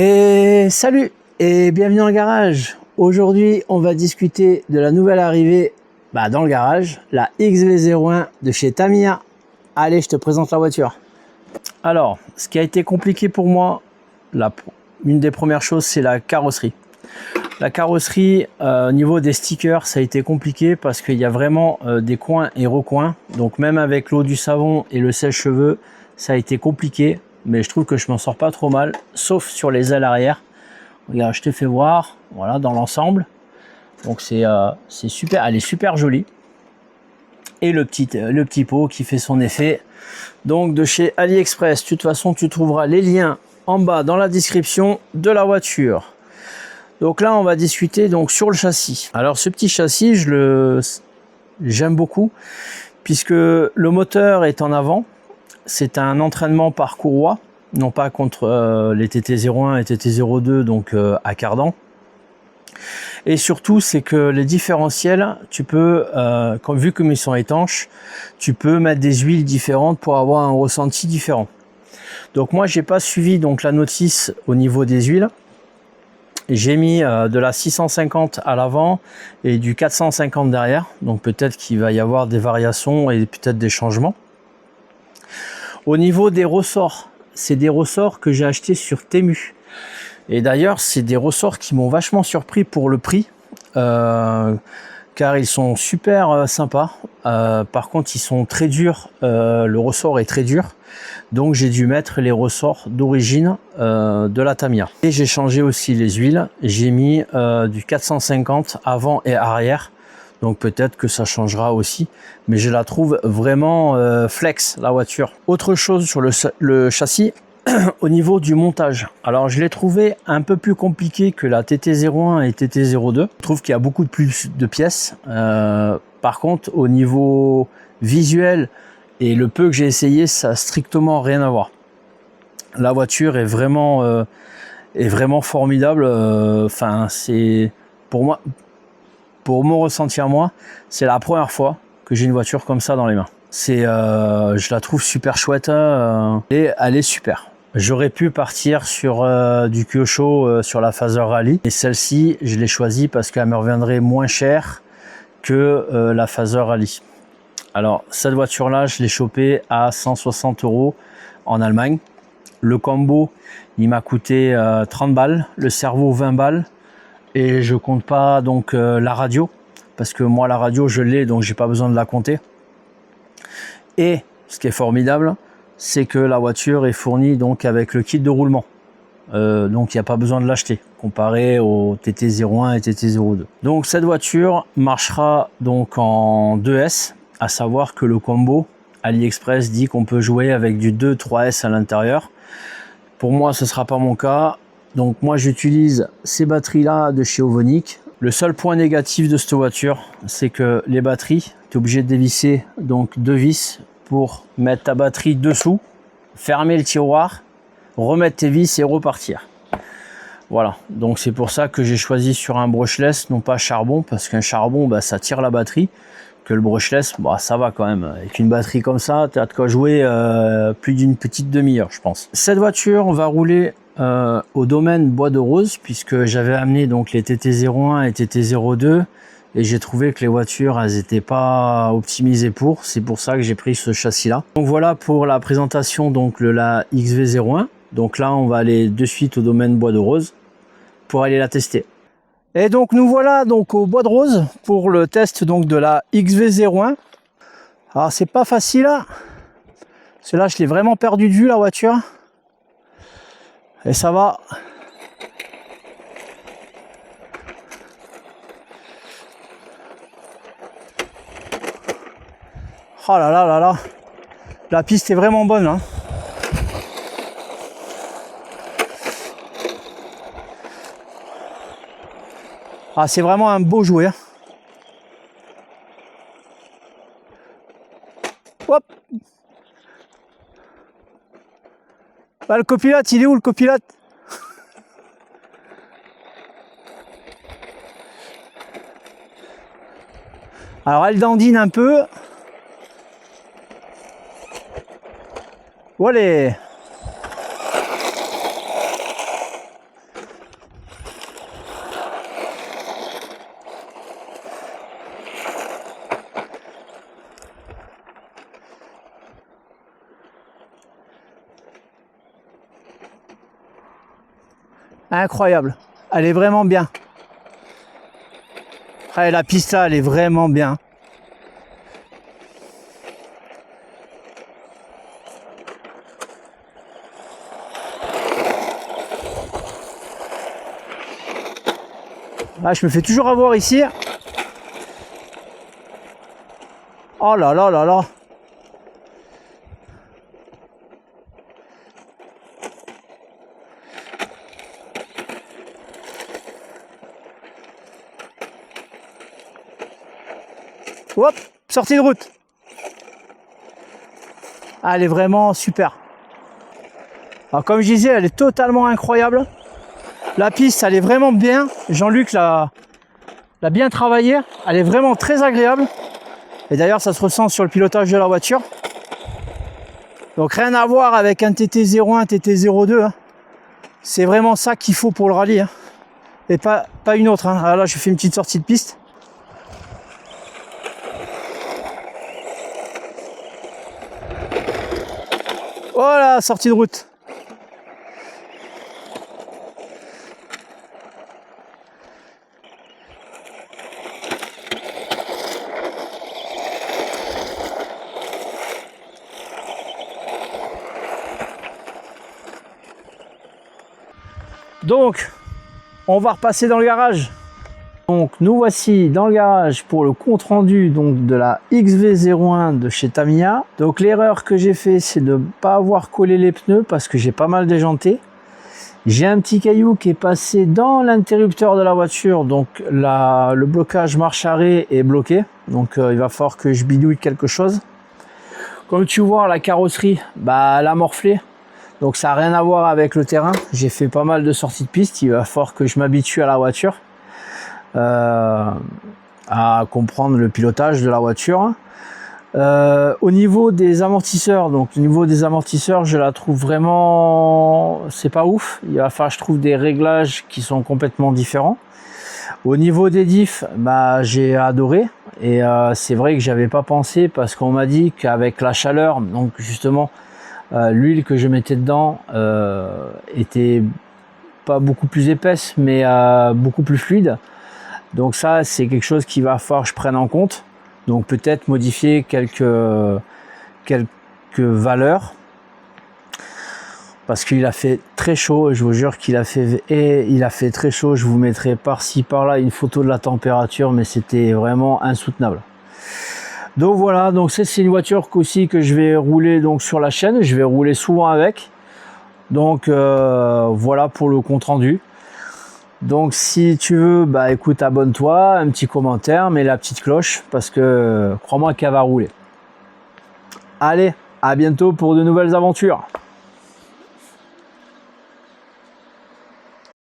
Et salut et bienvenue dans le garage. Aujourd'hui, on va discuter de la nouvelle arrivée dans le garage, la XV01 de chez Tamiya. Allez, je te présente la voiture. Alors, ce qui a été compliqué pour moi, une des premières choses, c'est la carrosserie. La carrosserie, au niveau des stickers, ça a été compliqué parce qu'il y a vraiment des coins et recoins. Donc même avec l'eau du savon et le sèche-cheveux, ça a été compliqué. Mais je trouve que je m'en sors pas trop mal, sauf sur les ailes arrière. Regarde, je te fais voir, voilà, dans l'ensemble. Donc c'est super, elle est super jolie. Et le petit pot qui fait son effet. Donc de chez AliExpress, de toute façon, tu trouveras les liens en bas dans la description de la voiture. Donc là, on va discuter donc sur le châssis. Alors ce petit châssis, j'aime beaucoup, puisque le moteur est en avant. C'est un entraînement par courroie, non pas contre les TT01 et TT02, donc à cardan. Et surtout, c'est que les différentiels, tu peux, vu comme ils sont étanches, tu peux mettre des huiles différentes pour avoir un ressenti différent. Donc moi, j'ai pas suivi donc la notice au niveau des huiles. J'ai mis de la 650 à l'avant et du 450 derrière. Donc peut-être qu'il va y avoir des variations et peut-être des changements. Au niveau des ressorts, c'est des ressorts que j'ai achetés sur Temu. Et d'ailleurs, c'est des ressorts qui m'ont vachement surpris pour le prix. Car ils sont super sympas. Par contre, ils sont très durs. Le ressort est très dur. Donc, j'ai dû mettre les ressorts d'origine de la Tamiya. Et j'ai changé aussi les huiles. J'ai mis du 450 avant et arrière. Donc peut-être que ça changera aussi, mais je la trouve vraiment flex, la voiture. Autre chose sur le châssis, au niveau du montage. Alors je l'ai trouvé un peu plus compliqué que la TT01 et TT02. Je trouve qu'il y a beaucoup plus de pièces. Par contre, au niveau visuel et le peu que j'ai essayé, ça n'a strictement rien à voir. La voiture est vraiment formidable. Enfin, c'est pour moi... Pour mon ressenti à moi, c'est la première fois que j'ai une voiture comme ça dans les mains. Je la trouve super chouette et elle est super. J'aurais pu partir sur du Kyosho sur la Phaser Rally. Et celle-ci, je l'ai choisie parce qu'elle me reviendrait moins cher que la Phaser Rally. Alors, cette voiture-là, je l'ai chopée à 160 € en Allemagne. Le combo, il m'a coûté 30 balles. Le cerveau, 20 balles. Et je compte pas donc la radio, parce que moi la radio je l'ai, donc j'ai pas besoin de la compter. Et ce qui est formidable, c'est que la voiture est fournie donc avec le kit de roulement. Donc il n'y a pas besoin de l'acheter, comparé au TT01 et TT02. Donc cette voiture marchera donc en 2S, à savoir que le combo AliExpress dit qu'on peut jouer avec du 2-3S à l'intérieur. Pour moi ce sera pas mon cas. Donc moi j'utilise ces batteries là de chez Ovonic. Le seul point négatif de cette voiture, c'est que les batteries, tu es obligé de dévisser donc 2 vis pour mettre ta batterie dessous, fermer le tiroir, remettre tes vis et repartir. Voilà, donc c'est pour ça que j'ai choisi sur un brushless, non pas charbon, parce qu'un charbon ça tire la batterie, que le brushless ça va quand même. Avec une batterie comme ça, tu as de quoi jouer plus d'une petite demi-heure je pense. Cette voiture, on va rouler au domaine Bois de Rose, puisque j'avais amené donc les TT01 et TT02 et j'ai trouvé que les voitures elles n'étaient pas optimisées pour, c'est pour ça que j'ai pris ce châssis là. Donc voilà pour la présentation donc de la XV01. Donc là on va aller de suite au domaine Bois de Rose pour aller la tester. Et donc nous voilà donc au Bois de Rose pour le test donc de la XV01. Alors c'est pas facile là, parce que là je l'ai vraiment perdu de vue la voiture. Et ça va. Oh là là là là. La piste est vraiment bonne hein. Ah, c'est vraiment un beau jouet. Hein. Hop. Le copilote, il est où le copilote? Alors elle dandine un peu. Voilà. Incroyable. Elle est vraiment bien. Ouais, la piste là, elle est vraiment bien. Là, je me fais toujours avoir ici. Oh là là là là. Hop, sortie de route. Ah, elle est vraiment super. Alors, comme je disais, elle est totalement incroyable. La piste, elle est vraiment bien. Jean-Luc l'a bien travaillé. Elle est vraiment très agréable. Et d'ailleurs, ça se ressent sur le pilotage de la voiture. Donc, rien à voir avec un TT01, TT02. Hein. C'est vraiment ça qu'il faut pour le rallye. Hein. Et pas une autre. Hein. Alors là, je fais une petite sortie de piste. Voilà, sortie de route. Donc, on va repasser dans le garage. Donc, nous voici dans le garage pour le compte rendu donc de la XV01 de chez Tamiya. Donc, l'erreur que j'ai fait, c'est de ne pas avoir collé les pneus parce que j'ai pas mal déjanté. J'ai un petit caillou qui est passé dans l'interrupteur de la voiture, donc le blocage marche-arrêt est bloqué. Donc, il va falloir que je bidouille quelque chose. Comme tu vois, la carrosserie, elle a morflé. Donc ça n'a rien à voir avec le terrain. J'ai fait pas mal de sorties de piste. Il va falloir que je m'habitue à la voiture, à comprendre le pilotage de la voiture. Au niveau des amortisseurs, je la trouve vraiment, c'est pas ouf. Il va falloir que je trouve des réglages qui sont complètement différents. Au niveau des diffs, j'ai adoré. Et c'est vrai que j'avais pas pensé parce qu'on m'a dit qu'avec la chaleur, donc justement, l'huile que je mettais dedans était pas beaucoup plus épaisse, mais beaucoup plus fluide. Donc ça, c'est quelque chose qu'il va falloir que je prenne en compte. Donc peut-être modifier quelques valeurs. Parce qu'il a fait très chaud, je vous jure qu'il a fait très chaud. Je vous mettrai par-ci, par-là une photo de la température, mais c'était vraiment insoutenable. Donc voilà, donc c'est une voiture aussi que je vais rouler donc sur la chaîne, je vais rouler souvent avec. Donc voilà pour le compte rendu. Donc si tu veux, écoute, abonne-toi, un petit commentaire, mets la petite cloche parce que crois-moi qu'elle va rouler. Allez, à bientôt pour de nouvelles aventures.